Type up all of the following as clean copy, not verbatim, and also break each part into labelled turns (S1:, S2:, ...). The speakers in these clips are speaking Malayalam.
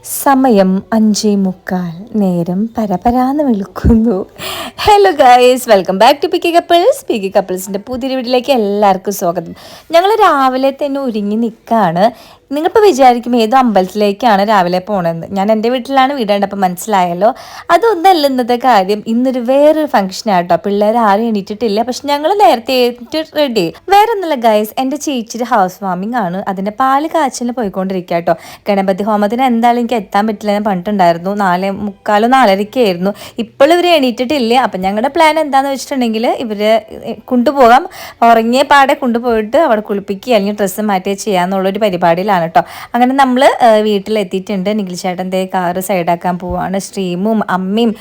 S1: സമയം 5:45 നേരം പരപരാന്ന് വിളിക്കുന്നു. Hello guys, welcome back to picky couples. Picky കപ്പിൾസിൻ്റെ പുതിയൊരു വീട്ടിലേക്ക് എല്ലാവർക്കും സ്വാഗതം. ഞങ്ങൾ രാവിലെ തന്നെ ഒരുങ്ങി നിൽക്കുകയാണ്. നിങ്ങളിപ്പോൾ വിചാരിക്കും ഏതോ അമ്പലത്തിലേക്കാണ് രാവിലെ പോകണമെന്ന്. ഞാൻ എൻ്റെ വീട്ടിലാണ് വീടേണ്ടപ്പോൾ മനസ്സിലായല്ലോ. അതൊന്നല്ല ഇന്നത്തെ കാര്യം. ഇന്നൊരു വേറൊരു ഫംഗ്ഷൻ ആട്ടോ. പിള്ളേർ ആരും എണീറ്റിട്ടില്ല, പക്ഷെ ഞങ്ങൾ നേരത്തെ റെഡി. വേറെ ഒന്നുമില്ല ഗൈസ്, എൻ്റെ ചേച്ചിയുടെ ഹൗസ് വാമിംഗ് ആണ്. അതിൻ്റെ പാല് കാച്ചിന് പോയിക്കൊണ്ടിരിക്കുക കേട്ടോ. ഗണപതി ഹോമത്തിന് എന്തായാലും എനിക്ക് എത്താൻ പറ്റില്ല, ഞാൻ പറഞ്ഞിട്ടുണ്ടായിരുന്നു. 4:45 4:30 ഇപ്പോൾ ഇവർ എണീറ്റിട്ടില്ല. അപ്പം ഞങ്ങളുടെ പ്ലാൻ എന്താണെന്ന് വെച്ചിട്ടുണ്ടെങ്കിൽ ഇവരെ കൊണ്ടുപോകാം, ഉറങ്ങിയ പാടെ കൊണ്ടുപോയിട്ട് അവിടെ കുളിപ്പിക്കുക അല്ലെങ്കിൽ ഡ്രസ്സ് മാറ്റി ചെയ്യാന്നുള്ളൊരു പരിപാടിയിലാണ് കേട്ടോ. അങ്ങനെ നമ്മൾ വീട്ടിലെത്തിയിട്ടുണ്ട്. നിഖിൽ ചേട്ടൻ കാറ് സൈഡാക്കാൻ പോവാണ്. സ്ട്രീമും അമ്മയും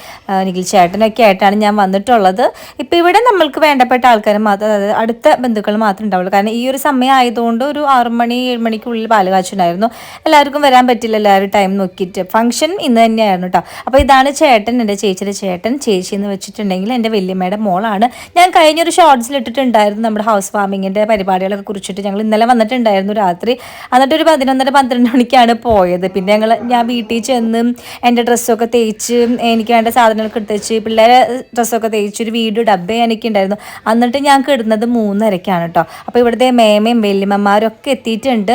S1: നിഖിൽ ചേട്ടനൊക്കെ ആയിട്ടാണ് ഞാൻ വന്നിട്ടുള്ളത്. ഇപ്പം ഇവിടെ നമ്മൾക്ക് വേണ്ടപ്പെട്ട ആൾക്കാർ മാത്രം, അതായത് അടുത്ത ബന്ധുക്കൾ മാത്രമേ ഉണ്ടാവുള്ളൂ. കാരണം ഈ ഒരു സമയം ആയതുകൊണ്ട് ഒരു 6 മണി 7 മണിക്കുള്ളിൽ പാല് കാച്ചുണ്ടായിരുന്നു. എല്ലാവർക്കും വരാൻ പറ്റില്ല, എല്ലാവരും ടൈം നോക്കിയിട്ട്. ഫംഗ്ഷൻ ഇന്ന് തന്നെയായിരുന്നു കേട്ടോ. അപ്പോൾ ഇതാണ് ചേട്ടൻ, എൻ്റെ ചേച്ചിയുടെ ചേട്ടൻ. ചേച്ചി എന്ന് വെച്ചിട്ടുണ്ടെങ്കിൽ എൻ്റെ വല്യമ്മയുടെ മോളാണ്. ഞാൻ കഴിഞ്ഞൊരു ഷോർട്സിൽ ഇട്ടിട്ടുണ്ടായിരുന്നു നമ്മുടെ ഹൗസ് വാമിങ്ങിൻ്റെ പരിപാടികളൊക്കെ കുറിച്ചിട്ട്. ഞങ്ങൾ ഇന്നലെ വന്നിട്ടുണ്ടായിരുന്നു രാത്രി. എന്നിട്ടൊരു 11:30-12 മണിക്കാണ് പോയത്. പിന്നെ ഞാൻ വീട്ടിൽ ചെന്ന് എൻ്റെ ഡ്രസ്സൊക്കെ തേച്ച് എനിക്ക് വേണ്ട സാധനങ്ങളൊക്കെ എടുത്ത് വെച്ച് പിള്ളേരെ ഡ്രസ്സൊക്കെ തേച്ച് ഒരു വീഡിയോ ഡബ്ബേ എനിക്കുണ്ടായിരുന്നു. എന്നിട്ട് ഞാൻ കിടുന്നത് 3:30 കേട്ടോ. അപ്പോൾ ഇവിടുത്തെ മേമയും വല്യമ്മമാരൊക്കെ എത്തിയിട്ടുണ്ട്.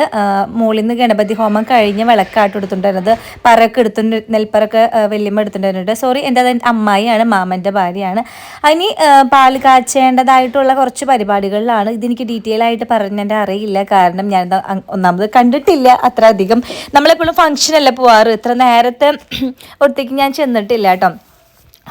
S1: മുകളിൽ നിന്ന് ഗണപതി ഹോമം കഴിഞ്ഞ് വിളക്കാട്ട് എടുത്തിട്ടുണ്ടായിരുന്നത്. പറയൊക്കെ എടുത്തിട്ടുണ്ട്, നെൽപ്പറൊക്കെ വല്യമ്മ എടുത്തിട്ടുണ്ടായിരുന്നുണ്ട്. സോറി, എൻ്റെ അമ്മായിയാണ്, മാമൻ്റെ ഭാര്യയാണ്. അതിന് പാല് കാച്ചേണ്ടതായിട്ടുള്ള കുറച്ച് പരിപാടികളിലാണ്. ഇതെനിക്ക് ഡീറ്റെയിൽ ആയിട്ട് പറഞ്ഞെൻ്റെ അറിയില്ല, കാരണം ഞാൻ ഒന്നാമത് കണ്ടിട്ടില്ല അത്ര അധികം. നമ്മളെപ്പോഴും ഫംഗ്ഷനല്ലേ പോവാറ്, ഇത്ര നേരത്തെ ഒറ്റയ്ക്ക് ഞാൻ ചെന്നിട്ടില്ല കേട്ടോ.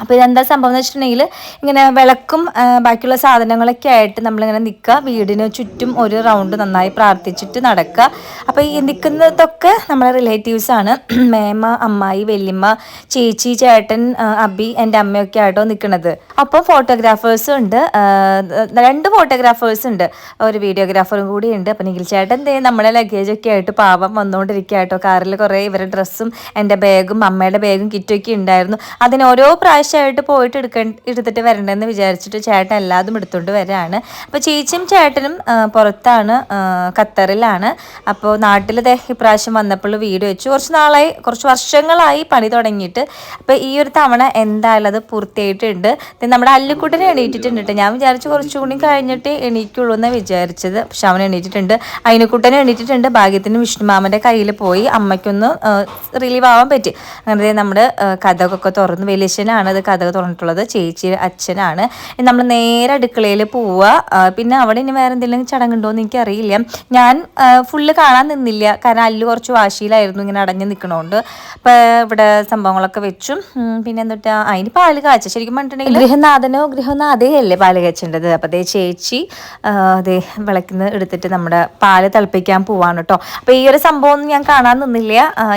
S1: അപ്പോൾ ഇതെന്താ സംഭവം എന്ന് വെച്ചിട്ടുണ്ടെങ്കിൽ ഇങ്ങനെ വിളക്കും ബാക്കിയുള്ള സാധനങ്ങളൊക്കെ ആയിട്ട് നമ്മളിങ്ങനെ നിൽക്കുക. വീടിന് ചുറ്റും ഒരു റൗണ്ട് നന്നായി പ്രാർത്ഥിച്ചിട്ട് നടക്കുക. അപ്പോൾ ഈ നിൽക്കുന്നതൊക്കെ നമ്മളെ റിലേറ്റീവ്സാണ്. മേമ, അമ്മായി, വല്യമ്മ, ചേച്ചി, ചേട്ടൻ, അബി, എൻ്റെ അമ്മയൊക്കെ ആയിട്ടോ നിൽക്കുന്നത്. അപ്പോൾ ഫോട്ടോഗ്രാഫേഴ്സും ഉണ്ട്, 2 ഫോട്ടോഗ്രാഫേഴ്സ് ഉണ്ട്, ഒരു വീഡിയോഗ്രാഫറും കൂടി ഉണ്ട്. അപ്പോൾ നിഖിൽ ചേട്ടൻ നമ്മുടെ ലഗേജൊക്കെ ആയിട്ട് പാവം വന്നുകൊണ്ടിരിക്കുക കേട്ടോ. കാറിൽ കുറേ ഇവരുടെ ഡ്രസ്സും എൻ്റെ ബാഗും അമ്മയുടെ ബാഗും കിറ്റൊക്കെ ഉണ്ടായിരുന്നു. അതിന് ഓരോ പ്രാവശ്യമായിട്ട് പോയിട്ട് എടുത്തിട്ട് വരണ്ടെന്ന് വിചാരിച്ചിട്ട് ചേട്ടൻ എല്ലാതും എടുത്തുകൊണ്ട് വരാണ്. അപ്പോൾ ചേച്ചിയും ചേട്ടനും പുറത്താണ്, ഖത്തറിലാണ്. അപ്പോൾ നാട്ടിൽ ഇപ്രാവശ്യം വന്നപ്പോൾ വീട് വെച്ചു. കുറച്ച് വർഷങ്ങളായി പണി തുടങ്ങിയിട്ട്. അപ്പോൾ ഈ ഒരു തവണ എന്തായാലും അത് പൂർത്തിയായിട്ടുണ്ട്. നമ്മുടെ അല്ലുക്കുട്ടനെ എണീറ്റിട്ടുണ്ട് കേട്ടോ. ഞാൻ വിചാരിച്ചു കുറച്ചുകൂടി കഴിഞ്ഞിട്ട് എണീക്കുള്ളൂ എന്നാണ് വിചാരിച്ചത്, പക്ഷെ അവൻ എണീറ്റിട്ടുണ്ട്. അയിനുക്കുട്ടനും എണീറ്റിട്ടുണ്ട്. ഭാഗ്യത്തിന് വിഷ്ണുമാമൻ്റെ കയ്യിൽ പോയി അമ്മയ്ക്കൊന്ന് റിലീവ് ആവാൻ പറ്റി. അങ്ങനെ നമ്മുടെ കഥകൊക്കെ തുറന്ന് വലിയച്ഛനാണ് അത് കഥ തുറന്നിട്ടുള്ളത്, ചേച്ചി അച്ഛനാണ്. നമ്മൾ നേരെ അടുക്കളയിൽ പോവുക. പിന്നെ അവിടെ ഇനി വേറെ എന്തെങ്കിലും ചടങ്ങുണ്ടോ എന്ന് എനിക്കറിയില്ല. ഞാൻ ഫുള്ള് കാണാൻ നിന്നില്ല, കാരണം അല്ലു കുറച്ച് വാശിയിലായിരുന്നു ഇങ്ങനെ അടഞ്ഞു നിൽക്കണോണ്ട്. അപ്പോൾ ഇവിടെ സംഭവങ്ങളൊക്കെ വെച്ചു. പിന്നെ എന്നിട്ട് അതിന് പാല് കാച്ച, ശരിക്കും പറഞ്ഞിട്ടുണ്ടെങ്കിൽ ഗൃഹനാഥയല്ലേ പാല് കാച്ചേണ്ടത്. അപ്പോൾ അതേ ചേച്ചി അതേ വിളക്കിന്ന് എടുത്തിട്ട് നമ്മുടെ പാല് തിളപ്പിക്കാൻ പോവാണ് കേട്ടോ. അപ്പോൾ ഈ ഒരു സംഭവം ഒന്നും ഞാൻ കാണാൻ നിന്നില്ല,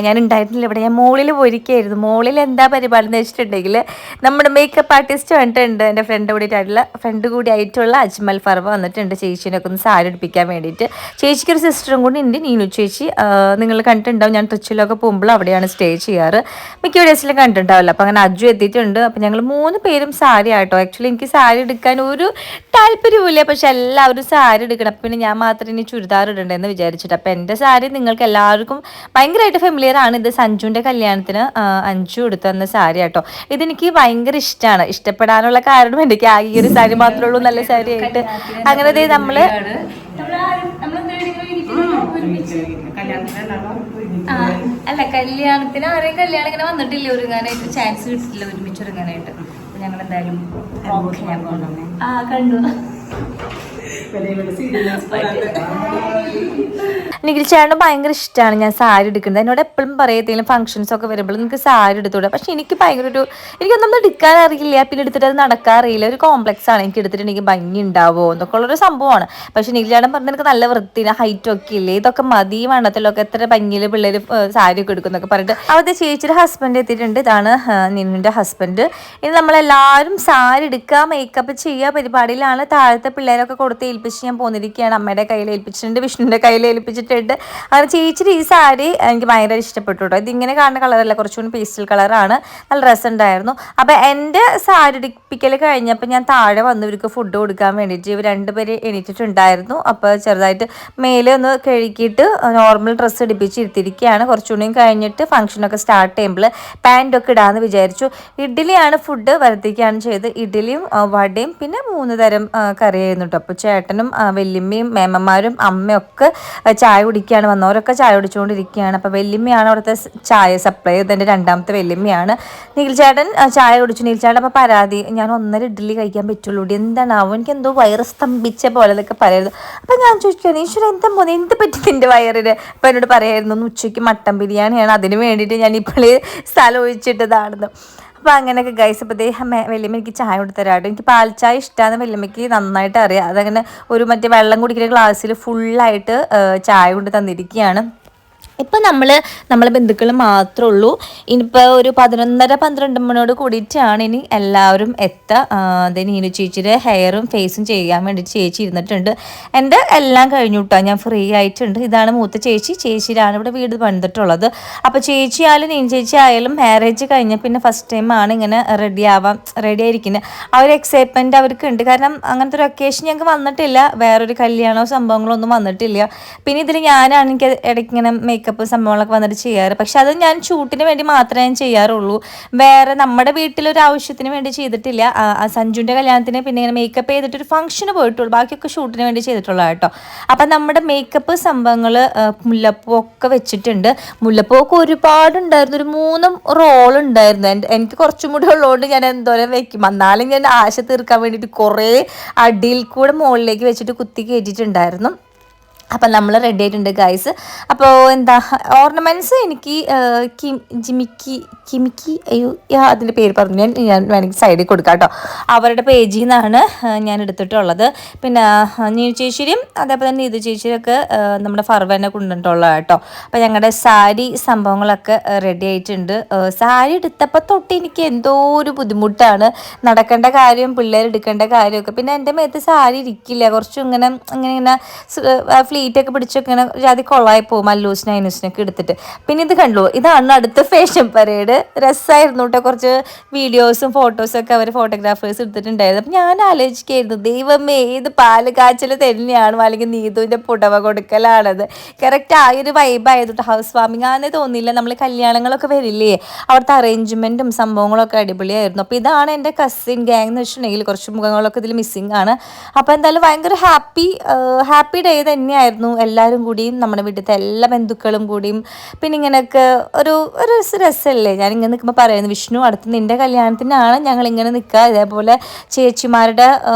S1: ഞാൻ ഉണ്ടായിരുന്നില്ല ഇവിടെ. ഞാൻ മുകളിൽ പോയിരിക്കുകയായിരുന്നു. മുകളിൽ എന്താ പരിപാടി എന്ന് വെച്ചിട്ടുണ്ടെങ്കിൽ നമ്മുടെ മേക്കപ്പ് ആർട്ടിസ്റ്റ് വന്നിട്ടുണ്ട്. എൻ്റെ ഫ്രണ്ട് കൂടി ആയിട്ടുള്ള അജ്മൽ ഫർവ വന്നിട്ടുണ്ട് ചേച്ചീനൊക്കെ ഒന്ന് സാരി എടുപ്പിക്കാൻ വേണ്ടിയിട്ട്. ചേച്ചിക്കൊരു സിസ്റ്ററും കൂടി ഉണ്ട്, നീനു ചേച്ചി. നിങ്ങൾ കണ്ടിട്ടുണ്ടാവും, ഞാൻ ട്രിച്ചിലൊക്കെ പോകുമ്പോൾ അവിടെയാണ് സ്റ്റേ ചെയ്യാറ്. മിക്ക വീഡിയോസിലും കണ്ടിട്ടുണ്ടാവില്ല. അപ്പോൾ അങ്ങനെ അജ്ജു എത്തിയിട്ടുണ്ട്. അപ്പോൾ ഞങ്ങൾ 3 പേരും സാരി ആട്ടോ. ആക്ച്വലി എനിക്ക് സാരി എടുക്കാൻ ഒരു താല്പര്യമില്ല, പക്ഷെ എല്ലാവരും സാരി എടുക്കണം. പിന്നെ ഞാൻ മാത്രം ഇനി ചുരിദാർ ഇടണ്ടെന്ന് വിചാരിച്ചിട്ട്. അപ്പോൾ എൻ്റെ സാരി നിങ്ങൾക്ക് എല്ലാവർക്കും ഭയങ്കരമായിട്ട് ഫെമിലിയർ ആണ്. ഇത് സഞ്ജുവിൻ്റെ കല്യാണത്തിന് അഞ്ചു എടുത്തു തന്ന സാരി ആട്ടോ. ഇതെനിക്ക് ഭയങ്കര ഇഷ്ടമാണ്. ഇഷ്ടപ്പെടാനുള്ള കാരണം എനിക്ക് ആ ഈ ഒരു സാരി മാത്രമേ ഉള്ളൂ നല്ല സാരി ആയിട്ട്. അങ്ങനെ നമ്മൾ അല്ല കല്യാണത്തിന് ആരെയും കല്യാണം ഇങ്ങനെ വന്നിട്ടില്ല, ഒരുങ്ങാനായിട്ട് ചാൻസ് കിട്ടില്ല ഒരുമിച്ച് ഒരുങ്ങാനായിട്ട്. അപ്പൊ ഞങ്ങൾ എന്തായാലും കണ്ടു. നിഖിൽ ചേട്ടന് ഭയങ്കര ഇഷ്ടമാണ് ഞാൻ സാരി എടുക്കുന്നത്. എന്നോട് എപ്പോഴും പറയത്തേലും ഫംഗ്ഷൻസൊക്കെ വരുമ്പോൾ നിങ്ങൾക്ക് സാരി എടുത്തുകൂടെ, പക്ഷെ എനിക്ക് ഭയങ്കര എനിക്കൊന്നും എടുക്കാൻ അറിയില്ല, പിന്നെ എടുത്തിട്ട് അത് നടക്കാറില്ല. ഒരു കോംപ്ലക്സ് ആണ്. എനിക്ക് എടുത്തിട്ട് എനിക്ക് ഭംഗി ഉണ്ടാവുമോ എന്നൊക്കെ ഉള്ളൊരു സംഭവമാണ്. പക്ഷെ നിഖിൽ ചേട്ടൻ പറഞ്ഞാൽ എനിക്ക് നല്ല വൃത്തിന് ഹൈറ്റും ഒക്കെ ഇല്ലേ, ഇതൊക്കെ മതി, വണ്ണത്തിലൊക്കെ എത്ര ഭംഗിയിൽ പിള്ളേർ സാരി ഒക്കെ എടുക്കുന്നൊക്കെ പറഞ്ഞിട്ട് അവിടുത്തെ ചേച്ചിയുടെ ഹസ്ബൻഡ് എത്തിയിട്ടുണ്ട്. ഇതാണ് നിന്നുൻ്റെ ഹസ്ബൻഡ്. ഇനി നമ്മളെല്ലാവരും സാരി എടുക്കുക, മേക്കപ്പ് ചെയ്യുക പരിപാടിയിലാണ്. താഴത്തെ പിള്ളേരൊക്കെ കൊടുത്ത് ഏൽപ്പിച്ച് ഞാൻ പോന്നിരിക്കുകയാണ്. അമ്മയുടെ കയ്യിൽ ഏൽപ്പിച്ചിട്ടുണ്ട്, വിഷ്ണുവിൻ്റെ കയ്യിൽ ഏൽപ്പിച്ചിട്ടുണ്ട്. അങ്ങനെ ചേച്ചിയുടെ ഈ സാരി എനിക്ക് ഭയങ്കര ഇഷ്ടപ്പെട്ടു കേട്ടോ. ഇതിങ്ങനെ കാണുന്ന കളറല്ല, കുറച്ചുകൂടി പേസ്റ്റൽ കളറാണ്, നല്ല രസമുണ്ടായിരുന്നു. അപ്പോൾ എൻ്റെ സാരി ഉടുപ്പിക്കൽ കഴിഞ്ഞപ്പോൾ ഞാൻ താഴെ വന്ന് ഇവർക്ക് ഫുഡ് കൊടുക്കാൻ വേണ്ടിയിട്ട് ഇവർ രണ്ടുപേര് എണീറ്റിട്ടുണ്ടായിരുന്നു. അപ്പോൾ ചെറുതായിട്ട് മേലെ ഒന്ന് കഴുകിയിട്ട് നോർമൽ ഡ്രസ്സ് ഇടിപ്പിച്ചിരുത്തിരിക്കുകയാണ്. കുറച്ചുകൂടി കഴിഞ്ഞിട്ട് ഫംഗ്ഷനൊക്കെ സ്റ്റാർട്ട് ചെയ്യുമ്പോൾ പാൻറ്റൊക്കെ ഇടാമെന്ന് വിചാരിച്ചു. ഇഡ്ഡലിയാണ് ഫുഡ് വരുത്തിക്കുകയാണ് ചെയ്ത്. ഇഡ്ഡലിയും വടയും പിന്നെ 3 തരം കറിയായിരുന്നു കേട്ടോ. അപ്പോൾ ചേട്ടനും വല്യമ്മയും മേമ്മമാരും അമ്മയൊക്കെ ചായ കുടിക്കുകയാണ്, വന്നവരൊക്കെ ചായ കുടിച്ചുകൊണ്ടിരിക്കുകയാണ്. അപ്പോൾ വല്യമ്മയാണ് അവിടുത്തെ ചായ സപ്ലൈ ചെയ്ത്, എൻ്റെ രണ്ടാമത്തെ വല്യമ്മയാണ്. നീൽ ചേട്ടൻ ചായ കുടിച്ചു. നീൽ ചേട്ടൻ അപ്പോൾ പരാതി, ഞാൻ 1.5 ഇഡ്ഡലി കഴിക്കാൻ പറ്റുള്ളൂ, എന്താണാവും എനിക്ക് എന്തോ വയറ് സ്തംഭിച്ച പോലെ എന്നൊക്കെ പറയുന്നത്. അപ്പോൾ ഞാൻ ചോദിക്കുകയാണ്, ഈശ്വര എന്താ പോകുന്നത്, എന്ത് പറ്റി നിൻ്റെ വയറിന്? അപ്പോൾ എന്നോട് പറയായിരുന്നു ഉച്ചയ്ക്ക് മട്ടൻ ബിരിയാണിയാണ്, അതിന് വേണ്ടിയിട്ട് ഞാൻ ഇപ്പോൾ സ്ഥലം ഒഴിച്ചിട്ടതാണെന്ന്. അപ്പോൾ അങ്ങനെയൊക്കെ ഗൈസ്. അപ്പോൾ വല്യമ്മ എനിക്ക് ചായ കൊടുത്തരാട്ടോ. എനിക്ക് പാൽ ചായ ഇഷ്ടമാണ്, വല്യമ്മയ്ക്ക് നന്നായിട്ട് അറിയാം. അതങ്ങനെ ഒരു മറ്റേ വെള്ളം കുടിക്കുന്ന ഗ്ലാസ്സിൽ ഫുള്ളായിട്ട് ചായ കൊണ്ട് തന്നിരിക്കുകയാണ്. ഇപ്പം നമ്മളെ ബന്ധുക്കൾ മാത്രമേ ഉള്ളൂ. ഇനിയിപ്പോൾ ഒരു 11:30-12 മണിയോട് കൂടിയിട്ടാണ് ഇനി എല്ലാവരും എത്തുക. അത് നീനു ചേച്ചിയുടെ ഹെയറും ഫേസും ചെയ്യാൻ വേണ്ടിയിട്ട് ചേച്ചി ഇരുന്നിട്ടുണ്ട്. എൻ്റെ എല്ലാം കഴിഞ്ഞു കേട്ടോ, ഞാൻ ഫ്രീ ആയിട്ടുണ്ട്. ഇതാണ് മൂത്ത ചേച്ചി, ചേച്ചിയിലാണ് ഇവിടെ വീട് പണിതിട്ടുള്ളത്. അപ്പോൾ ചേച്ചി ആയാലും നീനു ചേച്ചി ആയാലും മാരേജ് കഴിഞ്ഞ പിന്നെ ഫസ്റ്റ് ടൈമാണ് ഇങ്ങനെ റെഡി ആയിരിക്കുന്നത്. ആ ഒരു എക്സൈറ്റ്മെൻറ്റ് അവർക്ക് ഉണ്ട്. കാരണം അങ്ങനത്തെ ഒരു ഒക്കേഷൻ ഞങ്ങൾക്ക് വന്നിട്ടില്ല, വേറൊരു കല്യാണമോ സംഭവങ്ങളോ ഒന്നും വന്നിട്ടില്ല. പിന്നെ ഇതിൽ ഞാനാണ് എനിക്ക് ഇടയ്ക്ക് ഇങ്ങനെ മേക്കപ്പ് സംഭവങ്ങളൊക്കെ വന്നിട്ട് ചെയ്യാറ്. പക്ഷെ അത് ഞാൻ ഷൂട്ടിന് വേണ്ടി മാത്രമേ ഞാൻ ചെയ്യാറുള്ളൂ, വേറെ നമ്മുടെ വീട്ടിലൊരു ആവശ്യത്തിന് വേണ്ടി ചെയ്തിട്ടില്ല. സഞ്ജുവിൻ്റെ കല്യാണത്തിന് പിന്നെ ഇങ്ങനെ മേക്കപ്പ് ചെയ്തിട്ടൊരു ഫംഗ്ഷന് പോയിട്ടുള്ളൂ, ബാക്കിയൊക്കെ ഷൂട്ടിന് വേണ്ടി ചെയ്തിട്ടുള്ള കേട്ടോ. അപ്പം നമ്മുടെ മേക്കപ്പ് സംഭവങ്ങൾ മുല്ലപ്പൂ ഒക്കെ വെച്ചിട്ടുണ്ട്. മുല്ലപ്പൂവൊക്കെ ഒരുപാടുണ്ടായിരുന്നു, ഒരു 3 റോൾ ഉണ്ടായിരുന്നു. എനിക്ക് കുറച്ചും കൂടി ഉള്ളതുകൊണ്ട് ഞാൻ എന്തോരം വെക്കും, എന്നാലും ഞാൻ ആശ തീർക്കാൻ വേണ്ടിയിട്ട് കുറേ അടിയിൽ കൂടെ മുകളിലേക്ക് വെച്ചിട്ട് കുത്തി കയറ്റിയിട്ടുണ്ടായിരുന്നു. അപ്പം നമ്മൾ റെഡി ആയിട്ടുണ്ട് ഗൈസ്. അപ്പോൾ എന്താ ഓർണമെൻറ്റ്സ് എനിക്ക് കിമിക്കി അയ്യോ അതിൻ്റെ പേര് പറഞ്ഞു, ഞാൻ വേണമെങ്കിൽ സൈഡിൽ കൊടുക്കാം കേട്ടോ. അവരുടെ പേജിൽ നിന്നാണ് ഞാൻ എടുത്തിട്ടുള്ളത്. പിന്നെ നീനു ചേച്ചിയും അതേപോലെ തന്നെ നീതു ചേച്ചിയൊക്കെ നമ്മുടെ ഫർവനെ കൊണ്ടിട്ടുള്ളത് കേട്ടോ. അപ്പോൾ ഞങ്ങളുടെ സാരി സംഭവങ്ങളൊക്കെ റെഡി ആയിട്ടുണ്ട്. സാരി എടുത്തപ്പോൾ തൊട്ട് എനിക്ക് എന്തോ ഒരു ബുദ്ധിമുട്ടാണ്, നടക്കേണ്ട കാര്യം പിള്ളേരെടുക്കേണ്ട കാര്യമൊക്കെ. പിന്നെ എൻ്റെ മേത്ത് സാരി ഇരിക്കില്ല, കുറച്ചും ഇങ്ങനെ ഫ്ലീറ്റൊക്കെ പിടിച്ചൊക്കെ ഇങ്ങനെ ജാതി കൊള്ളായി പോകും മല്ലൂസിനും ഐനൂസിനൊക്കെ എടുത്തിട്ട്. പിന്നെ ഇത് കണ്ടു, ഇതാണ് അടുത്ത ഫാഷൻ പരേഡ്. രസമായിരുന്നു കേട്ടോ, കുറച്ച് വീഡിയോസും ഫോട്ടോസും ഒക്കെ അവർ ഫോട്ടോഗ്രാഫേഴ്സ് എടുത്തിട്ടുണ്ടായിരുന്നു. അപ്പം ഞാൻ ആലോചിക്കായിരുന്നു, ദൈവമേ ഇത് പാല് കാച്ചൽ തന്നെയാണോ അല്ലെങ്കിൽ നീതുവിൻ്റെ പുടവ കൊടുക്കലാണത്. കറക്റ്റ് ആ ഒരു വൈബായിരുന്നു. ഹൗസ് വാമിങ് ആണെന്നേ തോന്നിയില്ല. നമ്മൾ കല്യാണങ്ങളൊക്കെ വരില്ലേ, അവിടുത്തെ അറേഞ്ച്മെൻറ്റും സംഭവങ്ങളൊക്കെ അടിപൊളിയായിരുന്നു. അപ്പോൾ ഇതാണ് എൻ്റെ കസിൻ ഗ്യാങ് എന്ന് വെച്ചിട്ടുണ്ടെങ്കിൽ കുറച്ച് മുഖങ്ങളൊക്കെ ഇതിൽ മിസ്സിങ് ആണ്. അപ്പോൾ എന്തായാലും ഭയങ്കര ഹാപ്പി ഡേ തന്നെയായിരുന്നു. എല്ലാവരും കൂടിയും നമ്മുടെ വീട്ടിലത്തെ എല്ലാ ബന്ധുക്കളും കൂടിയും പിന്നെ ഇങ്ങനെയൊക്കെ ഒരു രസമല്ലേ. ഞാനിങ്ങനെ നിൽക്കുമ്പോൾ പറയുന്നു, വിഷ്ണു അടുത്ത് നിൻ്റെ കല്യാണത്തിനാണ് ഞങ്ങളിങ്ങനെ നിൽക്കുക, ഇതേപോലെ ചേച്ചിമാരുടെ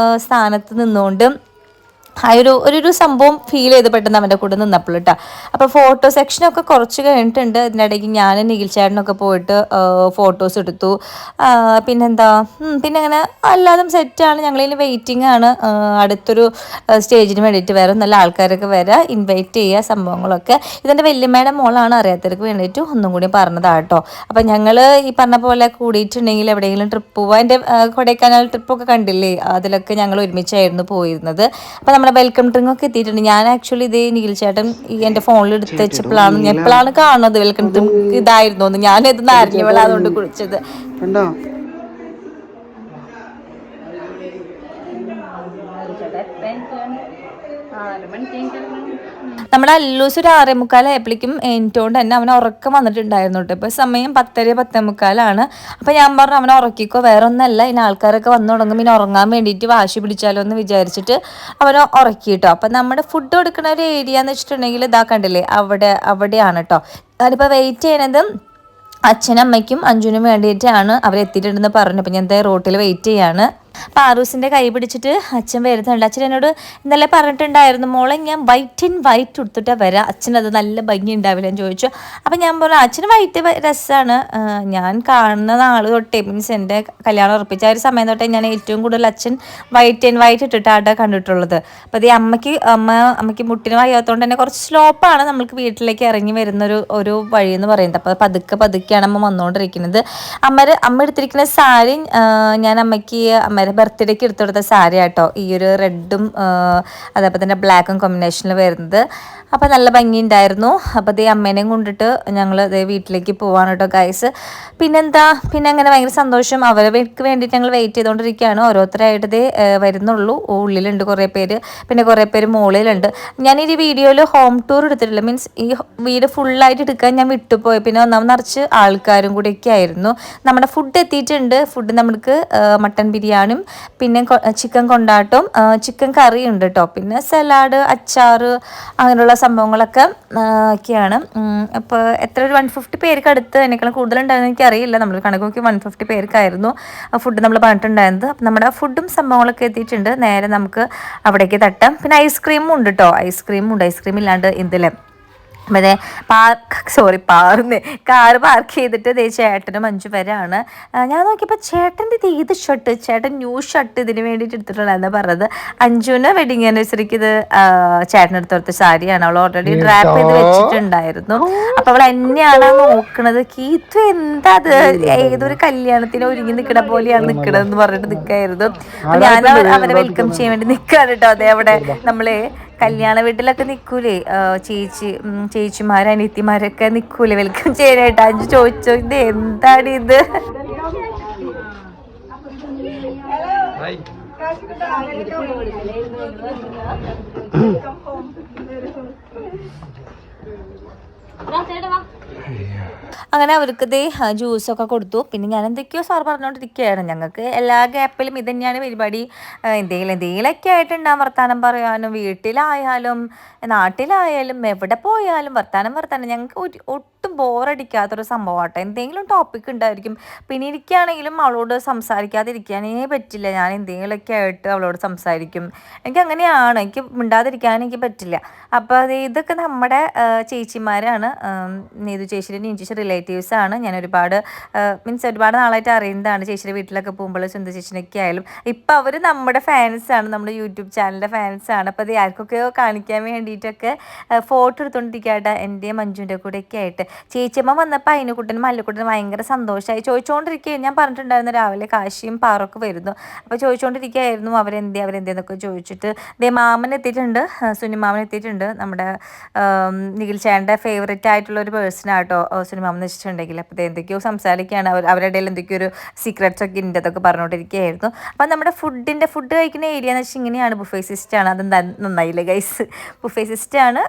S1: സ്ഥാനത്ത് നിന്നുകൊണ്ട് ആ ഒരു സംഭവം ഫീൽ ചെയ്ത് പെട്ടെന്ന് അവൻ്റെ കൂടെ നിന്നപ്പോൾ കേട്ടോ. അപ്പോൾ ഫോട്ടോ സെക്ഷനൊക്കെ കുറച്ച് കഴിഞ്ഞിട്ടുണ്ട്. ഇതിനിടയ്ക്ക് ഞാൻ നിഖിൽ ചേട്ടനൊക്കെ പോയിട്ട് ഫോട്ടോസ് എടുത്തു. പിന്നെന്താ പിന്നെ അങ്ങനെ എല്ലാതും സെറ്റാണ്. ഞങ്ങളിനി വെയിറ്റിംഗ് ആണ് അടുത്തൊരു സ്റ്റേജിന് വേണ്ടിയിട്ട്. വേറെ നല്ല ആൾക്കാരൊക്കെ വരാം, ഇൻവൈറ്റ് ചെയ്യുക സംഭവങ്ങളൊക്കെ. ഇതെൻ്റെ വല്യമ്മയുടെ മോളാണ്, അറിയാത്തവർക്ക് വേണ്ടിയിട്ട് ഒന്നും കൂടി പറഞ്ഞതാണ് കേട്ടോ. അപ്പം ഞങ്ങൾ ഈ പറഞ്ഞ പോലെ കൂടിയിട്ടുണ്ടെങ്കിൽ എവിടെയെങ്കിലും ട്രിപ്പ് പോവാം. എൻ്റെ കൊടൈക്കനാൽ ട്രിപ്പൊക്കെ കണ്ടില്ലേ, അതിലൊക്കെ ഞങ്ങൾ ഒരുമിച്ചായിരുന്നു പോയിരുന്നത്. അപ്പം നമ്മുടെ വെൽക്കം ഡ്രിങ്ക് ഒക്കെ എത്തിയിട്ടുണ്ട്. ഞാൻ ആക്ച്വലി ഇത് നിഖിൽ ചേട്ടൻ എൻ്റെ ഫോണിൽ എടുത്ത് വെച്ചപ്പോഴാണ് ഞാൻ എപ്പോഴാണ് കാണുന്നത് വെൽക്കം ഡ്രിങ്ക് ഇതായിരുന്നു എന്ന്. ഞാനിത് നാരങ്ങ വെള്ളം അതുകൊണ്ട് കുടിച്ചത്. നമ്മുടെ അല്ലൂസ് ഒരു 6:45 ആയപ്പോഴേക്കും എനിറ്റോണ്ട് തന്നെ അവൻ ഉറക്കം വന്നിട്ടുണ്ടായിരുന്നു കേട്ടോ. ഇപ്പോൾ സമയം 10:45. അപ്പോൾ ഞാൻ പറഞ്ഞു അവനെ ഉറക്കിക്കോ, വേറെ ഒന്നല്ല, ഇനി ആൾക്കാരൊക്കെ വന്നു തുടങ്ങും, പിന്നെ ഉറങ്ങാൻ വേണ്ടിയിട്ട് വാശി പിടിച്ചാലോ എന്ന് വിചാരിച്ചിട്ട് അവനെ ഉറക്കി കേട്ടോ. അപ്പം നമ്മുടെ ഫുഡ് കൊടുക്കുന്ന ഒരു ഏരിയ എന്ന് വെച്ചിട്ടുണ്ടെങ്കിൽ ഇതാ കണ്ടില്ലേ, അവിടെയാണ് കേട്ടോ. ഞാനിപ്പോൾ വെയിറ്റ് ചെയ്യണത് അച്ഛനും അമ്മയ്ക്കും അഞ്ജുനും വേണ്ടിയിട്ടാണ്. അവരെത്തിയിട്ടുണ്ടെന്ന് പറഞ്ഞു. അപ്പം ഞാൻ റോട്ടിൽ വെയിറ്റ് ചെയ്യാണ്. പാറൂസിൻ്റെ കൈ പിടിച്ചിട്ട് അച്ഛൻ വരുന്നുണ്ട്. അച്ഛൻ എന്നോട് ഇന്നലെ പറഞ്ഞിട്ടുണ്ടായിരുന്നു, മോളെ ഞാൻ വൈറ്റ് കൊടുത്തിട്ടാണ് വരാം, അച്ഛനത് നല്ല ഭംഗി ഉണ്ടാവില്ല എന്ന് ചോദിച്ചു. അപ്പം ഞാൻ പറഞ്ഞു അച്ഛന് വൈറ്റ് രസമാണ്. ഞാൻ കാണുന്ന നാൾ തൊട്ടേ മീൻസ് എൻ്റെ കല്യാണം ഉറപ്പിച്ച ഒരു സമയം തൊട്ടേ ഞാൻ ഏറ്റവും കൂടുതൽ അച്ഛൻ വൈറ്റ് ഇട്ടിട്ടാണ് കണ്ടിട്ടുള്ളത്. അപ്പോൾ ഈ അമ്മയ്ക്ക് മുട്ടിന് വയ്യാത്തതുകൊണ്ട് തന്നെ കുറച്ച് സ്ലോപ്പാണ് നമ്മൾക്ക് വീട്ടിലേക്ക് ഇറങ്ങി വരുന്നൊരു വഴി എന്ന് പറയുന്നത്. അപ്പോൾ പതുക്കെയാണ് അമ്മ വന്നുകൊണ്ടിരിക്കുന്നത്. അമ്മ എടുത്തിരിക്കുന്ന സാരി ഞാൻ അമ്മയ്ക്ക് അമ്മയുടെ ബർത്ത്ഡേക്ക് എടുത്തു കൊടുത്ത സാരി ആട്ടോ ഈ ഒരു റെഡും അതേപോലെ തന്നെ ബ്ലാക്കും കോമ്പിനേഷനിൽ വരുന്നത്. അപ്പോൾ നല്ല ഭംഗിയുണ്ടായിരുന്നു. അപ്പോൾ ഇതേ അമ്മേനെയും കൊണ്ടിട്ട് ഞങ്ങൾ ഇതേ വീട്ടിലേക്ക് പോവാണ് കേട്ടോ ഗൈസ്. പിന്നെന്താ, പിന്നെ അങ്ങനെ ഭയങ്കര സന്തോഷം. അവർക്ക് വേണ്ടിയിട്ട് ഞങ്ങൾ വെയിറ്റ് ചെയ്തുകൊണ്ടിരിക്കുകയാണ്. ഓരോരുത്തരായിട്ട് ഇതേ വരുന്നുള്ളൂ. ഉള്ളിലുണ്ട് കുറേ പേര്, പിന്നെ കുറേ പേര് മുകളിലുണ്ട്. ഞാൻ ഈ വീഡിയോയിൽ ഹോം ടൂർ എടുത്തിട്ടില്ല, മീൻസ് ഈ വീട് ഫുള്ളായിട്ട് എടുക്കാൻ ഞാൻ വിട്ടുപോയി. പിന്നെ ഒന്നാമത് നിറച്ച് ആൾക്കാരും കൂടെയൊക്കെ ആയിരുന്നു. നമ്മുടെ ഫുഡ് എത്തിയിട്ടുണ്ട്. ഫുഡ് നമുക്ക് മട്ടൻ ബിരിയാണിയും പിന്നെ ചിക്കൻ കൊണ്ടാട്ടവും ചിക്കൻ കറിയും ഉണ്ട് കേട്ടോ. പിന്നെ സലാഡ്, അച്ചാറ്, അങ്ങനെയുള്ള സംഭവങ്ങളൊക്കെ ഒക്കെയാണ്. അപ്പോൾ എത്ര ഒരു 150 പേർക്ക് അടുത്ത്, അതിനേക്കാളും കൂടുതലുണ്ടായിരുന്നു എനിക്കറിയില്ല. നമ്മൾ കണക്ക് നോക്കി 150 പേർക്കായിരുന്നു ഫുഡ് നമ്മൾ പറഞ്ഞിട്ടുണ്ടായിരുന്നത്. അപ്പം നമ്മുടെ ഫുഡും സംഭവങ്ങളൊക്കെ എത്തിയിട്ടുണ്ട്. നേരെ നമുക്ക് അവിടേക്ക് തട്ടാം. പിന്നെ ഐസ്ക്രീമും ഉണ്ട് കേട്ടോ. ഐസ്ക്രീം ഇല്ലാണ്ട് ഇതിലെ മറ്റേ കാറ് പാർക്ക് ചെയ്തിട്ട് ദേ ചേട്ടനും 5 പേരാണ്. ഞാൻ നോക്കിയപ്പോൾ ചേട്ടൻ്റെ ഇത് ഷർട്ട്, ചേട്ടൻ ന്യൂ ഷർട്ട് ഇതിന് വേണ്ടിയിട്ട് എടുത്തിട്ടുള്ളതെന്ന് പറഞ്ഞത്. അഞ്ജുവിന് വെഡിങ് ആനിവേഴ്സറിക്ക് ഇത് ചേട്ടനെടുത്ത് കൊടുത്ത സാരിയാണ്. അവൾ ഓൾറെഡി ഡ്രാപ്പ് ചെയ്ത് വെച്ചിട്ടുണ്ടായിരുന്നു. അപ്പോൾ അവൾ എന്നെയാണ് നോക്കണത്. ഇത് എന്താ അത്, ഏതൊരു കല്യാണത്തിന് ഒരുങ്ങി നിൽക്കണ പോലെയാണ് നിൽക്കണതെന്ന് പറഞ്ഞിട്ട് നിൽക്കായിരുന്നു. അപ്പം ഞാൻ അവരെ വെൽക്കം ചെയ്യാൻ വേണ്ടി നിൽക്കാണ് കേട്ടോ. അതേ അവിടെ നമ്മള് കല്യാണ വീട്ടിലൊക്കെ നിൽക്കൂലേ ചേച്ചിമാരും അനിയത്തിമാരൊക്കെ നിൽക്കൂലേ വെൽക്കം ചെയ്യാനായിട്ട്. അഞ്ചു ചോദിച്ചോ ഇത് എന്താണ് ഇത്. അങ്ങനെ അവർക്ക് ഇതേ ജ്യൂസൊക്കെ കൊടുത്തു. പിന്നെ ഞാൻ എന്തൊക്കെയോ സാർ പറഞ്ഞുകൊണ്ടിരിക്കുകയാണ്. ഞങ്ങൾക്ക് എല്ലാ ഗ്യാപ്പിലും ഇത് തന്നെയാണ് പരിപാടി. എന്തെങ്കിലുമൊക്കെ ആയിട്ടുണ്ടാകും വർത്താനം പറയാനും. വീട്ടിലായാലും നാട്ടിലായാലും എവിടെ പോയാലും വർത്താനം. ഞങ്ങൾക്ക് ഒട്ടും ബോറടിക്കാത്തൊരു സംഭവമാട്ടോ. എന്തെങ്കിലും ടോപ്പിക് ഉണ്ടായിരിക്കും. പിന്നെ എനിക്കാണെങ്കിലും അവളോട് സംസാരിക്കാതിരിക്കാനേ പറ്റില്ല. ഞാൻ എന്തെങ്കിലുമൊക്കെ ആയിട്ട് അവളോട് സംസാരിക്കും. എനിക്ക് അങ്ങനെയാണ്, എനിക്ക് മിണ്ടാതിരിക്കാൻ എനിക്ക് പറ്റില്ല. അപ്പോൾ ഇതൊക്കെ നമ്മുടെ ചേച്ചിമാരാണ്. നീതു ചേച്ചിയുടെ നീതു ചേച്ചി റിലേറ്റീവ്സാണ്. ഞാൻ ഒരുപാട് നാളായിട്ട് അറിയുന്നതാണ്. ചേച്ചിയുടെ വീട്ടിലൊക്കെ പോകുമ്പോൾ സുന്ദര ചേച്ചിനൊക്കെ ആയാലും ഇപ്പം അവർ നമ്മുടെ ഫാൻസാണ്, നമ്മുടെ യൂട്യൂബ് ചാനലിൻ്റെ ഫാൻസാണ്. അപ്പോൾ അത് ആർക്കൊക്കെയോ കാണിക്കാൻ വേണ്ടിയിട്ടൊക്കെ ഫോട്ടോ എടുത്തുകൊണ്ടിരിക്കുകയായിട്ട് എൻ്റെയും മഞ്ജുവിൻ്റെ കൂടെയൊക്കെ ആയിട്ട്. ചേച്ചിയമ്മ വന്നപ്പോൾ അതിനെക്കുട്ടനും മല്ലിക്കുട്ടനും ഭയങ്കര സന്തോഷമായി. ചോദിച്ചുകൊണ്ടിരിക്കുകയാണ്. ഞാൻ പറഞ്ഞിട്ടുണ്ടായിരുന്നു രാവിലെ കാശിയും പാറൊക്കെ വരുന്നു. അപ്പോൾ ചോദിച്ചുകൊണ്ടിരിക്കുകയായിരുന്നു അവരെന്തേന്നൊക്കെ ചോദിച്ചിട്ട്. മാമൻ എത്തിയിട്ടുണ്ട്, സുനിമാമൻ എത്തിയിട്ടുണ്ട്. നമ്മുടെ നിഖിൽ ചേട്ടൻ്റെ ഫേവറേറ്റ് ആയിട്ടുള്ള ഒരു പേഴ്സണാട്ടോ സുനിമാമൻ വെച്ചിട്ടുണ്ടെങ്കിൽ. അപ്പോൾ എന്തൊക്കെയോ സംസാരിക്കുകയാണ്. അവരുടെ ഇടയിൽ എന്തൊക്കെയോ ഒരു സീക്രറ്റ്സ് ഒക്കെ ഉണ്ട്, അതൊക്കെ പറഞ്ഞുകൊണ്ടിരിക്കുകയായിരുന്നു. അപ്പോൾ നമ്മുടെ ഫുഡ് കഴിക്കുന്ന ഏരിയ എന്ന് വെച്ചാൽ ഇങ്ങനെയാണ്, ബുഫേ സിസ്റ്റമാണ്. അത് നന്നായില്ലേ ഗൈസ്, ബുഫേ സിസ്റ്റമാണ്.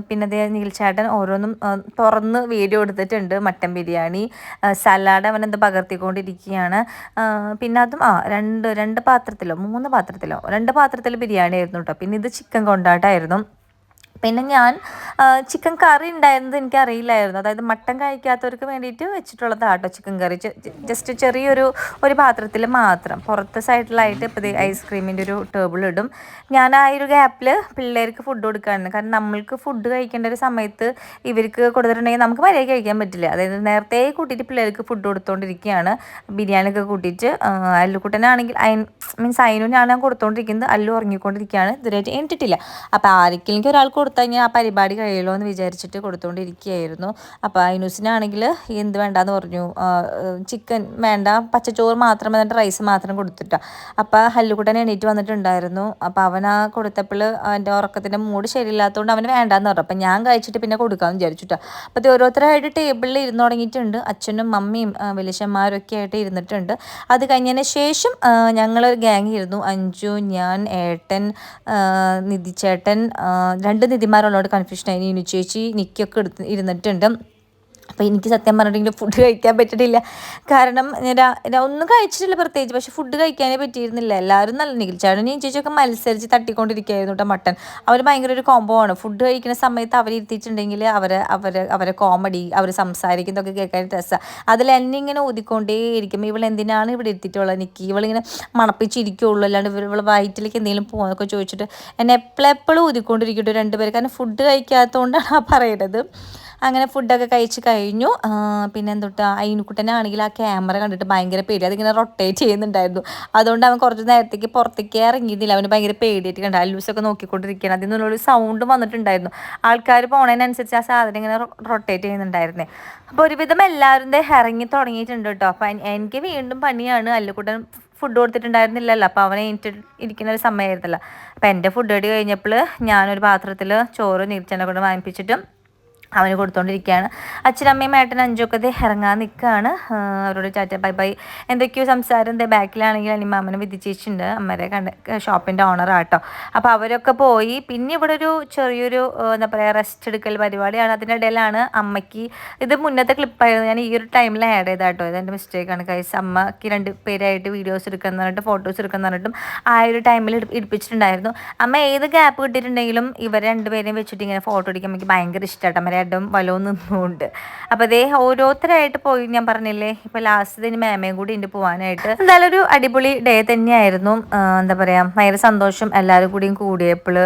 S1: പിന്നെ അതേ നിഖിൽ ചേട്ടൻ ഓരോന്നും തുറന്ന് വീഡിയോ എടുത്തിട്ടുണ്ട്. മട്ടൻ ബിരിയാണി, സലാഡ് അവനെന്ത് പകർത്തിക്കൊണ്ടിരിക്കുകയാണ്. പിന്നെ അതും രണ്ട് പാത്രത്തിൽ ബിരിയാണി ആയിരുന്നു കേട്ടോ. പിന്നെ ഇത് ചിക്കൻ കൊണ്ടാട്ടായിരുന്നു. പിന്നെ ഞാൻ ചിക്കൻ കറി ഉണ്ടായിരുന്നത് എനിക്കറിയില്ലായിരുന്നു. അതായത് മട്ടൻ കഴിക്കാത്തവർക്ക് വേണ്ടിയിട്ട് വെച്ചിട്ടുള്ളതാട്ടോ ചിക്കൻ കറി. ജസ്റ്റ് ചെറിയൊരു പാത്രത്തിൽ മാത്രം. പുറത്തെ സൈഡിലായിട്ട് ഇപ്പോൾ ഐസ്ക്രീമിൻ്റെ ഒരു ടേബിൾ ഇടും. ഞാൻ ആ ഒരു ഗ്യാപ്പിൽ പിള്ളേർക്ക് ഫുഡ് കൊടുക്കുകയാണ്. കാരണം നമ്മൾക്ക് ഫുഡ് കഴിക്കേണ്ട ഒരു സമയത്ത് ഇവർക്ക് കൊടുത്തിട്ടുണ്ടെങ്കിൽ നമുക്ക് മര്യാദ കഴിക്കാൻ പറ്റില്ല. അതായത് നേരത്തെ കൂട്ടിയിട്ട് പിള്ളേർക്ക് ഫുഡ് കൊടുത്തുകൊണ്ടിരിക്കുകയാണ്. ബിരിയാണിയൊക്കെ കൂട്ടിയിട്ട്. അല്ലുക്കുട്ടനാണെങ്കിൽ അതിനാണ് ഞാൻ കൊടുത്തുകൊണ്ടിരിക്കുന്നത്. അല്ലു ഉറങ്ങിക്കൊണ്ടിരിക്കുകയാണ്. ഇതുവരെയായിട്ട് എണീറ്റിട്ടില്ല. അപ്പോൾ ആർക്കെങ്കിലും ഒരാൾ കൊടുത്തു കഴിഞ്ഞാൽ ആ പരിപാടി കഴിയുമല്ലോ എന്ന് വിചാരിച്ചിട്ട് കൊടുത്തുകൊണ്ടിരിക്കുകയായിരുന്നു. അപ്പോൾ ഐനൂസിനാണെങ്കിൽ എന്ത് വേണ്ടാന്ന് പറഞ്ഞു. ചിക്കൻ വേണ്ട, പച്ചച്ചോറ് മാത്രം എന്നിട്ട് റൈസ് മാത്രം കൊടുത്തിട്ടാ. അപ്പോൾ ഹല്ലുക്കുട്ടൻ എണീറ്റ് വന്നിട്ടുണ്ടായിരുന്നു. അപ്പോൾ അവൻ ആ കൊടുത്തപ്പോൾ അവൻ്റെ ഉറക്കത്തിൻ്റെ മൂഡ് ശരിയില്ലാത്തതുകൊണ്ട് അവന് വേണ്ടാന്ന് പറഞ്ഞു. അപ്പോൾ ഞാൻ കഴിച്ചിട്ട് പിന്നെ കൊടുക്കാമെന്ന് വിചാരിച്ചിട്ടാ. അപ്പോൾ ഓരോരുത്തരായിട്ട് ടേബിളിൽ ഇരുന്ന് തുടങ്ങിയിട്ടുണ്ട്. അച്ഛനും മമ്മിയും വലിയച്ഛന്മാരും ഒക്കെ ആയിട്ട് ഇരുന്നിട്ടുണ്ട്. അത് കഴിഞ്ഞതിന് ശേഷം ഞങ്ങളൊരു ഗ്യാങ് ഇരുന്നു. അഞ്ജു, ഞാൻ, ഏട്ടൻ, നിധിച്ചേട്ടൻ, 2 നിധിമാരുള്ളോട് കൺഫ്യൂഷനായി. ഇനി ചേച്ചി നിക്കൊക്കെ ഇരുന്നിട്ടുണ്ട്. അപ്പോൾ എനിക്ക് സത്യം പറഞ്ഞിട്ടുണ്ടെങ്കിൽ ഫുഡ് കഴിക്കാൻ പറ്റിയിട്ടില്ല. കാരണം ഞാൻ ഒന്നും കഴിച്ചിട്ടില്ല പ്രത്യേകിച്ച്. പക്ഷേ ഫുഡ് കഴിക്കാനേ പറ്റിയിരുന്നില്ല. എല്ലാവരും നല്ല നിഖിൽ ചേട്ടനും ചേച്ചിയൊക്കെ മത്സരിച്ച് തട്ടിക്കൊണ്ടിരിക്കുകയായിരുന്നു കേട്ടോ. മട്ടൻ അവർ ഭയങ്കര ഒരു കോംബോ ആണ്. ഫുഡ് കഴിക്കുന്ന സമയത്ത് അവരിരുത്തിയിട്ടുണ്ടെങ്കിൽ അവരെ കോമഡി, അവർ സംസാരിക്കുന്നതൊക്കെ കേൾക്കാൻ രസമാണ്. അതിൽ എന്നെ ഇങ്ങനെ ഊതിക്കൊണ്ടേയിരിക്കും. ഇവളെന്തിനാണ് ഇവിടെ ഇരുത്തിയിട്ടുള്ളത്, എനിക്ക് ഇവളിങ്ങനെ മണപ്പിച്ചിരിക്കുകയുള്ളൂ, അല്ലാണ്ട് ഇവൾ വയറ്റിലേക്ക് എന്തെങ്കിലും പോകുന്നതൊക്കെ ചോദിച്ചിട്ട് എന്നെ എപ്പോഴും ഊതിക്കൊണ്ടിരിക്കട്ടെ 2 പേര്. കാരണം ഫുഡ് കഴിക്കാത്തതുകൊണ്ടാണ് ആ പറയുന്നത്. അങ്ങനെ ഫുഡൊക്കെ കഴിച്ച് കഴിഞ്ഞു. പിന്നെ എന്തൊട്ടാ അയിനുക്കുട്ടനാണെങ്കിൽ ആ ക്യാമറ കണ്ടിട്ട് ഭയങ്കര പേടി, അതിങ്ങനെ റൊട്ടേറ്റ് ചെയ്യുന്നുണ്ടായിരുന്നു. അതുകൊണ്ട് അവൻ കുറച്ച് നേരത്തേക്ക് പുറത്തേക്ക് ഇറങ്ങിയിരുന്നില്ല. അവന് ഭയങ്കര പേടിയായിട്ട് കണ്ട. അല്ലൂസൊക്കെ നോക്കിക്കൊണ്ടിരിക്കുകയാണ്. അതിൽ നിന്നുള്ളൊരു സൗണ്ട് വന്നിട്ടുണ്ടായിരുന്നു. ആൾക്കാർ പോണതിനനുസരിച്ച് ആ സാധനം ഇങ്ങനെ റൊട്ടേറ്റ് ചെയ്യുന്നുണ്ടായിരുന്നേ. അപ്പോൾ ഒരുവിധം എല്ലാവരും ഇറങ്ങി തുടങ്ങിയിട്ടുണ്ട് കേട്ടോ. അപ്പം എനിക്ക് വീണ്ടും പണിയാണ്. അല്ലുക്കുട്ടൻ ഫുഡ് കൊടുത്തിട്ടുണ്ടായിരുന്നില്ലല്ലോ. അപ്പോൾ അവനെ ഇരിക്കുന്ന ഒരു സമയമായിരുന്നല്ലോ. അപ്പോൾ എൻ്റെ ഫുഡ് റെഡി കഴിഞ്ഞപ്പോൾ ഞാനൊരു പാത്രത്തിൽ ചോറ് നീർച്ചനെ കൊണ്ട് വാങ്ങിപ്പിച്ചിട്ടും അവന് കൊടുത്തോണ്ടിരിക്കുകയാണ്. അച്ഛനമ്മയും ഏട്ടനും അഞ്ചൊക്കെ ഇറങ്ങാൻ നിൽക്കുകയാണ്. അവരോട് ടാറ്റ ബൈ ബൈ എന്തൊക്കെയോ സംസാരം. ബാക്കിലാണെങ്കിൽ അനിമാമനെ വിധിച്ചിട്ടുണ്ട്, അമ്മരെ ഷോപ്പിൻ്റെ ഓണറാട്ടോ. അപ്പോൾ അവരൊക്കെ പോയി. പിന്നെ ഇവിടെ ഒരു ചെറിയൊരു എന്താ പറയുക റെസ്റ്റ് എടുക്കൽ പരിപാടിയാണ്. അതിൻ്റെ ഇടയിലാണ് അമ്മയ്ക്ക്, ഇത് മുന്നത്തെ ക്ലിപ്പായിരുന്നു, ഞാൻ ഈ ഒരു ടൈമിൽ ആഡ് ചെയ്താട്ടോ, ഇതെൻ്റെ മിസ്റ്റേക്കാണ് കൈസ്. അമ്മയ്ക്ക് 2 പേരായിട്ട് വീഡിയോസ് എടുക്കുന്ന പറഞ്ഞിട്ട് ഫോട്ടോസ് എടുക്കുന്ന പറഞ്ഞിട്ടും ആ ഒരു ടൈമിൽ ഇടിപ്പിച്ചിട്ടുണ്ടായിരുന്നു. അമ്മ ഏത് ഗ്യാപ്പ് കിട്ടിയിട്ടുണ്ടെങ്കിലും ഇവർ 2 പേരെയും വെച്ചിട്ട് ഇങ്ങനെ ഫോട്ടോ എടുക്കാൻ എനിക്ക് ഭയങ്കര ഇഷ്ടമായിട്ട് അമ്മ രണ്ടും വലവും നിന്നുകൊണ്ട്. അപ്പോൾ അതേ ഓരോരുത്തരായിട്ട് പോയി. ഞാൻ പറഞ്ഞില്ലേ ഇപ്പോൾ ലാസ്റ്റ് ഇതിന് മേമയും കൂടി ഉണ്ട് പോകാനായിട്ട്. എന്തായാലും ഒരു അടിപൊളി ഡേ തന്നെയായിരുന്നു. എന്താ പറയുക, ഭയങ്കര സന്തോഷം എല്ലാവരും കൂടിയും കൂടിയപ്പോൾ.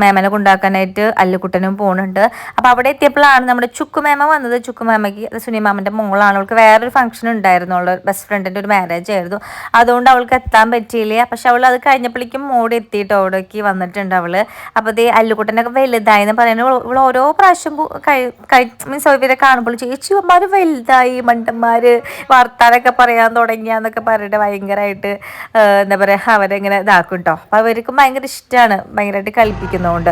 S1: മേമനെ കൊണ്ടാക്കാനായിട്ട് അല്ലുക്കുട്ടനും പോകുന്നുണ്ട്. അപ്പോൾ അവിടെ എത്തിയപ്പോഴാണ് നമ്മുടെ ചുക്കുമേമ വന്നത്. ചുക്കുമേമയ്ക്ക് സുനിമാമൻ്റെ മോളാണ്. അവൾക്ക് വേറൊരു ഫംഗ്ഷൻ ഉണ്ടായിരുന്നു, അവളുടെ ബെസ്റ്റ് ഫ്രണ്ടിൻ്റെ ഒരു മാരേജ് ആയിരുന്നു. അതുകൊണ്ട് അവൾക്ക് എത്താൻ പറ്റിയില്ല. പക്ഷെ അവൾ അത് കഴിഞ്ഞപ്പോഴേക്കും മോഡ് എത്തിയിട്ട് അവിടേക്ക് വന്നിട്ടുണ്ട് അവൾ. അപ്പോൾ അതേ അല്ലുക്കുട്ടനൊക്കെ വലുതായി എന്ന് പറയുന്നത് ഇവൾ ഓരോ പ്രാവശ്യം മീൻസ് ഇവരെ കാണുമ്പോൾ ചേച്ചിമാർ വലുതായി, മണ്ടന്മാർ വർത്താനൊക്കെ പറയാൻ തുടങ്ങിയാന്നൊക്കെ പറഞ്ഞിട്ട് ഭയങ്കരമായിട്ട് എന്താ പറയുക അവരെങ്ങനെ ഇതാക്കും കേട്ടോ. അപ്പോൾ അവർക്കും ഭയങ്കര ഇഷ്ടമാണ്, ഭയങ്കരമായിട്ട് കളിപ്പിക്കുന്നതുകൊണ്ട്.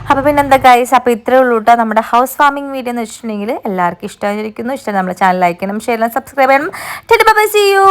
S1: അപ്പോൾ പിന്നെ എന്താ ഗൈസ്, അപ്പോൾ ഇത്രയേ ഉള്ളൂ കേട്ടോ നമ്മുടെ ഹൗസ് വാമിംഗ് വീഡിയോ എന്ന് വെച്ചിട്ടുണ്ടെങ്കിൽ. എല്ലാവർക്കും ഇഷ്ടമായിരിക്കുന്നു. ഇഷ്ടം നമ്മുടെ ചാനൽ ലൈക്ക് ചെയ്യണം, ഷെയർ ചെയ്യണം, സബ്സ്ക്രൈബ് ചെയ്യണം. Tata bye bye, see U.